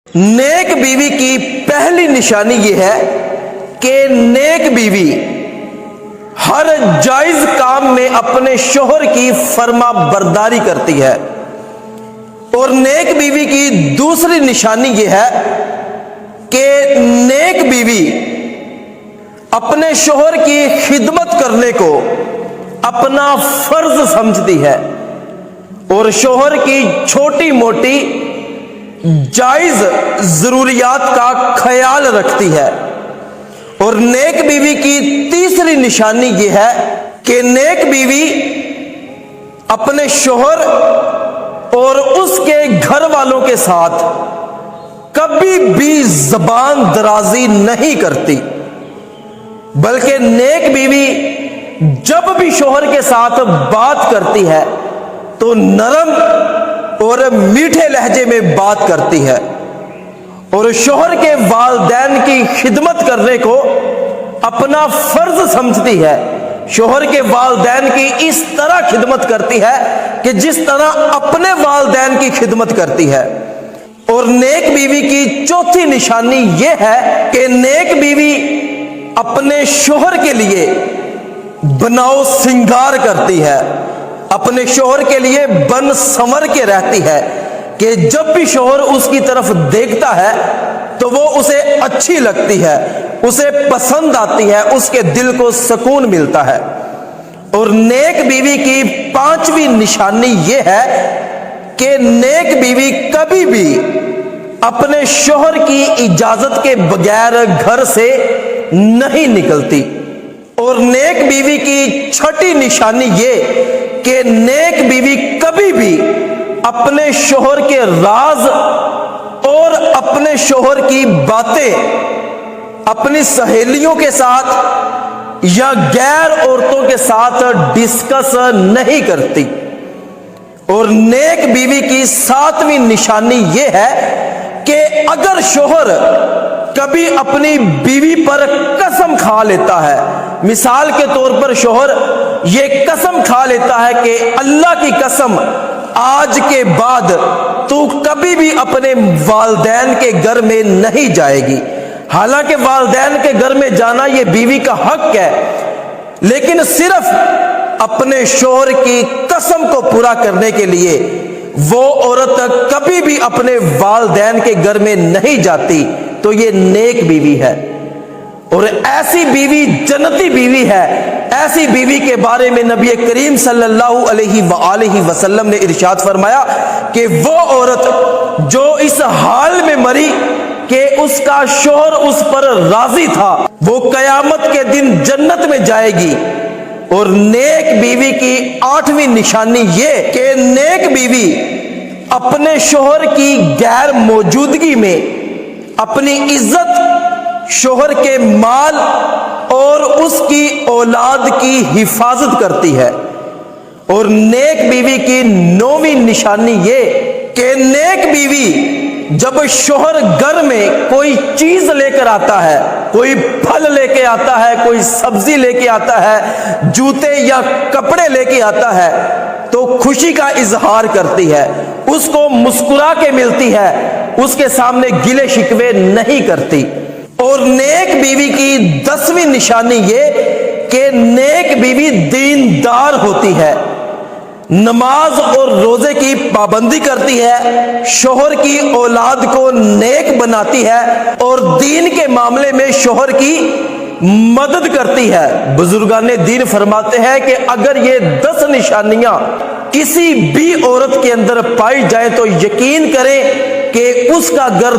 نیک بیوی کی پہلی نشانی یہ ہے کہ نیک بیوی ہر جائز کام میں اپنے شوہر کی فرما برداری کرتی ہے، اور نیک بیوی کی دوسری نشانی یہ ہے کہ نیک بیوی اپنے شوہر کی خدمت کرنے کو اپنا فرض سمجھتی ہے اور شوہر کی چھوٹی موٹی جائز ضروریات کا خیال رکھتی ہے۔ اور نیک بیوی کی تیسری نشانی یہ ہے کہ نیک بیوی اپنے شوہر اور اس کے گھر والوں کے ساتھ کبھی بھی زبان درازی نہیں کرتی، بلکہ نیک بیوی جب بھی شوہر کے ساتھ بات کرتی ہے تو نرم اور میٹھے لہجے میں بات کرتی ہے، اور شوہر کے والدین کی خدمت کرنے کو اپنا فرض سمجھتی ہے۔ شوہر کے والدین کی اس طرح خدمت کرتی ہے کہ جس طرح اپنے والدین کی خدمت کرتی ہے۔ اور نیک بیوی کی چوتھی نشانی یہ ہے کہ نیک بیوی اپنے شوہر کے لیے بناؤ سنگار کرتی ہے، اپنے شوہر کے لیے بن سنور کے رہتی ہے کہ جب بھی شوہر اس کی طرف دیکھتا ہے تو وہ اسے اچھی لگتی ہے، اسے پسند آتی ہے، اس کے دل کو سکون ملتا ہے۔ اور نیک بیوی کی پانچویں نشانی یہ ہے کہ نیک بیوی کبھی بھی اپنے شوہر کی اجازت کے بغیر گھر سے نہیں نکلتی۔ اور نیک بیوی کی چھٹی نشانی یہ کہ نیک بیوی کبھی بھی اپنے شوہر کے راز اور اپنے شوہر کی باتیں اپنی سہیلیوں کے ساتھ یا غیر عورتوں کے ساتھ ڈسکس نہیں کرتی۔ اور نیک بیوی کی ساتویں نشانی یہ ہے کہ اگر شوہر کبھی اپنی بیوی پر قسم کھا لیتا ہے، مثال کے طور پر شوہر یہ قسم کھا لیتا ہے کہ اللہ کی قسم آج کے بعد تو کبھی بھی اپنے والدین کے گھر میں نہیں جائے گی، حالانکہ والدین کے گھر میں جانا یہ بیوی کا حق ہے، لیکن صرف اپنے شوہر کی قسم کو پورا کرنے کے لیے وہ عورت کبھی بھی اپنے والدین کے گھر میں نہیں جاتی، تو یہ نیک بیوی ہے۔ اور ایسی بیوی جنتی بیوی ہے۔ ایسی بیوی کے بارے میں نبی کریم صلی اللہ علیہ وآلہ وسلم نے ارشاد فرمایا کہ وہ عورت جو اس حال میں مری کہ اس کا شوہر اس پر راضی تھا، وہ قیامت کے دن جنت میں جائے گی۔ اور نیک بیوی کی آٹھویں نشانی یہ کہ نیک بیوی اپنے شوہر کی غیر موجودگی میں اپنی عزت، شوہر کے مال اور اس کی اولاد کی حفاظت کرتی ہے۔ اور نیک بیوی کی نویں نشانی یہ کہ نیک بیوی جب شوہر گھر میں کوئی چیز لے کر آتا ہے، کوئی پھل لے کے آتا ہے، کوئی سبزی لے کے آتا ہے، جوتے یا کپڑے لے کے آتا ہے، تو خوشی کا اظہار کرتی ہے، اس کو مسکرا کے ملتی ہے، اس کے سامنے گلے شکوے نہیں کرتی۔ اور نیک بیوی کی 10ویں نشانی یہ کہ نیک بیوی دیندار ہوتی ہے، نماز اور روزے کی پابندی کرتی ہے، شوہر کی اولاد کو نیک بناتی ہے اور دین کے معاملے میں شوہر کی مدد کرتی ہے۔ بزرگان دین فرماتے ہیں کہ اگر یہ 10 نشانیاں کسی بھی عورت کے اندر پائی جائیں تو یقین کریں کہ اس کا گھر